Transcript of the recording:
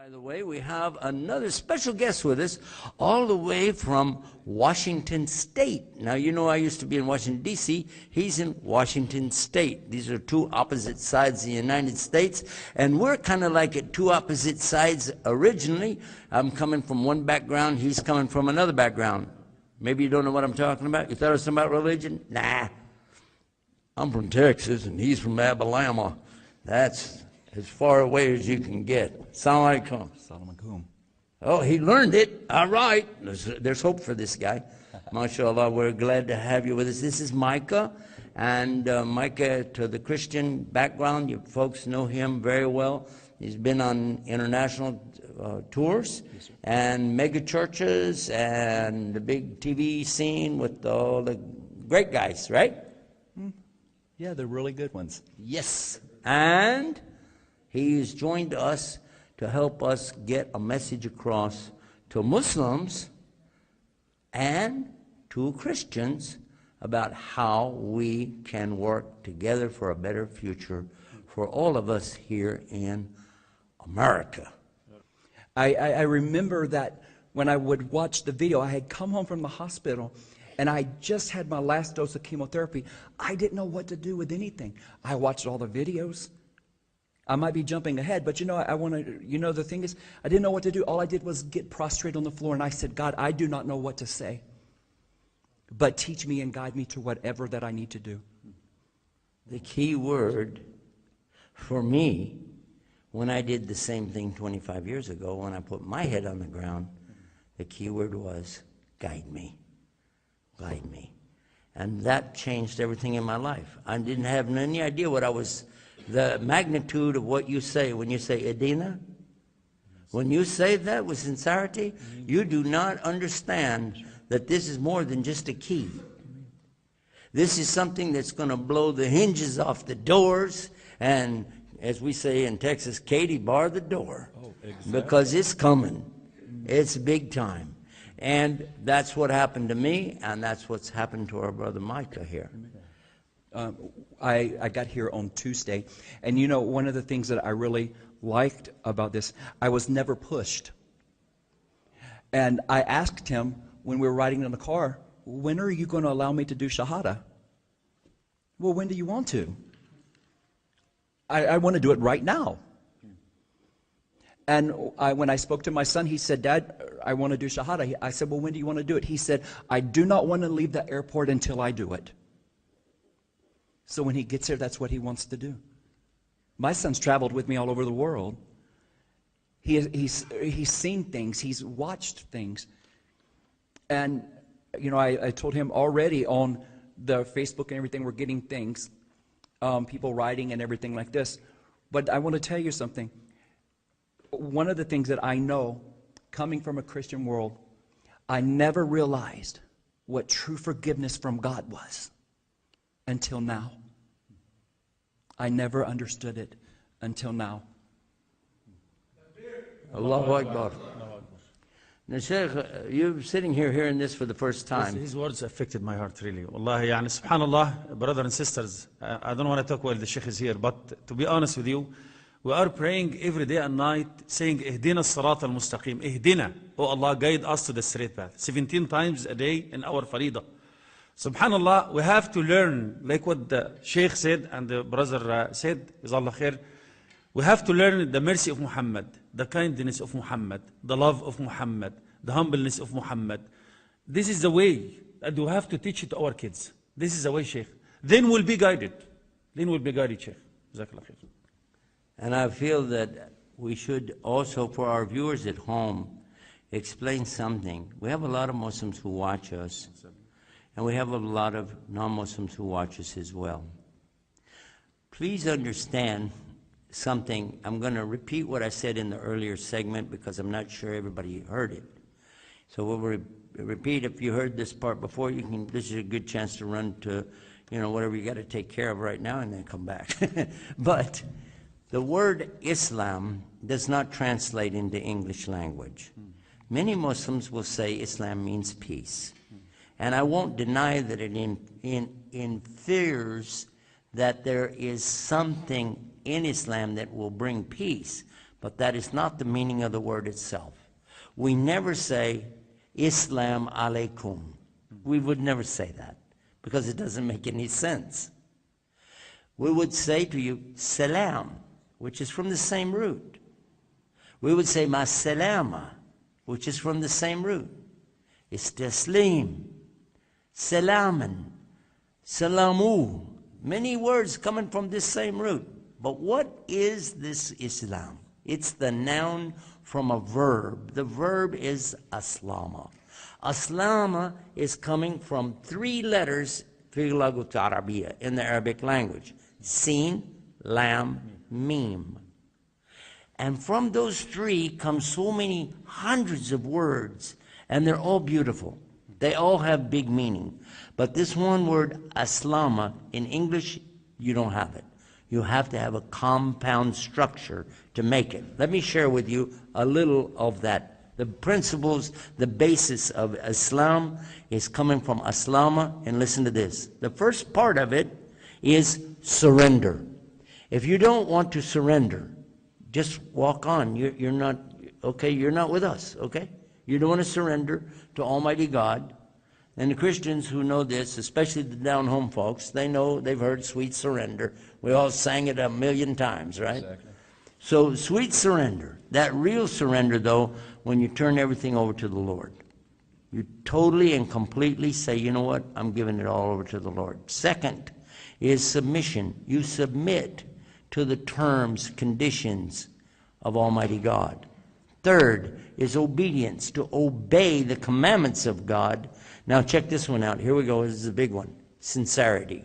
By the way, we have another special guest with us, all the way from Washington State. Now, you know I used to be in Washington, D.C. He's in Washington State. These are two opposite sides of the United States, and we're kind of like at two opposite sides originally. I'm coming from one background, he's coming from another background. Maybe you don't know what I'm talking about? You thought it was something about religion? Nah. I'm from Texas, and he's from Alabama. That's as far away as you can get. Assalamu alaikum. Assalamu alaikum. Oh, he learned it. All right. There's hope for this guy. MashaAllah, we're glad to have you with us. This is Micah. And Micah, to the Christian background, you folks know him very well. He's been on international tours and mega churches and the big TV scene with all the great guys, right? Yeah, they're really good ones. Yes. And he's joined us to help us get a message across to Muslims and to Christians about how we can work together for a better future for all of us here in America. I remember that when I would watch the video, I had come home from the hospital and I just had my last dose of chemotherapy. I didn't know what to do with anything. I watched all the videos. I might be jumping ahead, but the thing is, I didn't know what to do. All I did was get prostrate on the floor, and I said, God, I do not know what to say, but teach me and guide me to whatever that I need to do. The key word for me, when I did the same thing 25 years ago, when I put my head on the ground, the key word was, guide me, guide me. And that changed everything in my life. I didn't have any idea the magnitude of what you say when you say Edina. When you say that with sincerity, you do not understand that this is more than just a key. This is something that's going to blow the hinges off the doors and, as we say in Texas, Katie, bar the door. Oh, exactly. Because it's coming. It's big time. And that's what happened to me, and that's what's happened to our brother Micah here. I got here on Tuesday, and one of the things that I really liked about this, I was never pushed. And I asked him when we were riding in the car, when are you going to allow me to do Shahada? Well, when do you want to? I want to do it right now. And when I spoke to my son, he said, Dad, I want to do Shahada. I said, well, when do you want to do it? He said, I do not want to leave the airport until I do it. So when he gets there, that's what he wants to do. My son's traveled with me all over the world. He's seen things. He's watched things. And, I told him already on the Facebook and everything, we're getting things, people writing and everything like this. But I want to tell you something. One of the things that I know, coming from a Christian world, I never realized what true forgiveness from God was. Until now. I never understood it until now. Allahu Akbar. Now, Sheikh, you're sitting here hearing this for the first time. His words affected my heart, really. Wallahi, subhanallah, brothers and sisters, I don't want to talk while the Sheikh is here, but to be honest with you, we are praying every day and night, saying, Ihdina as-sirat al-mustaqim. Ihdina. Oh Allah, guide us to the straight path. 17 times a day in our faridah. Subhanallah, we have to learn, like what the Sheikh said and the brother said, Jazallah khair, we have to learn the mercy of Muhammad, the kindness of Muhammad, the love of Muhammad, the humbleness of Muhammad. This is the way, and we have to teach it to our kids. This is the way, Sheikh. Then we'll be guided. Then we'll be guided, Sheikh. Jazakallah khair. And I feel that we should also, for our viewers at home, explain something. We have a lot of Muslims who watch us. And we have a lot of non-Muslims who watch us as well. Please understand something. I'm going to repeat what I said in the earlier segment because I'm not sure everybody heard it. So we'll repeat. If you heard this part before, this is a good chance to run to, whatever you got to take care of right now and then come back. But the word Islam does not translate into English language. Many Muslims will say Islam means peace. And I won't deny that it infers that there is something in Islam that will bring peace. but that is not the meaning of the word itself. We never say, Islam alaikum. We would never say that, because it doesn't make any sense. We would say to you, salam, which is from the same root. We would say, ma salama, which is from the same root. Istaslim, salaman, salamu. Many words coming from this same root. But what is this Islam? It's the noun from a verb. The verb is aslama. Aslama is coming from 3 letters في اللغة العربية, in the Arabic language. Sin, lam, mim. And from those 3 come so many hundreds of words, and they're all beautiful. They all have big meaning. But this one word, aslama, in English, you don't have it. You have to have a compound structure to make it. Let me share with you a little of that. The principles, the basis of Islam is coming from aslama, and listen to this. The first part of it is surrender. If you don't want to surrender, just walk on. You're not, okay, you're not with us, okay? You don't want to surrender to Almighty God. And the Christians who know this, especially the down-home folks, they know, they've heard sweet surrender. We all sang it 1,000,000 times, right? Exactly. So sweet surrender. That real surrender, though, when you turn everything over to the Lord. You totally and completely say, you know what, I'm giving it all over to the Lord. Second is submission. You submit to the terms, conditions of Almighty God. Third is obedience, to obey the commandments of God. Now check this one out. Here we go. This is a big one. Sincerity.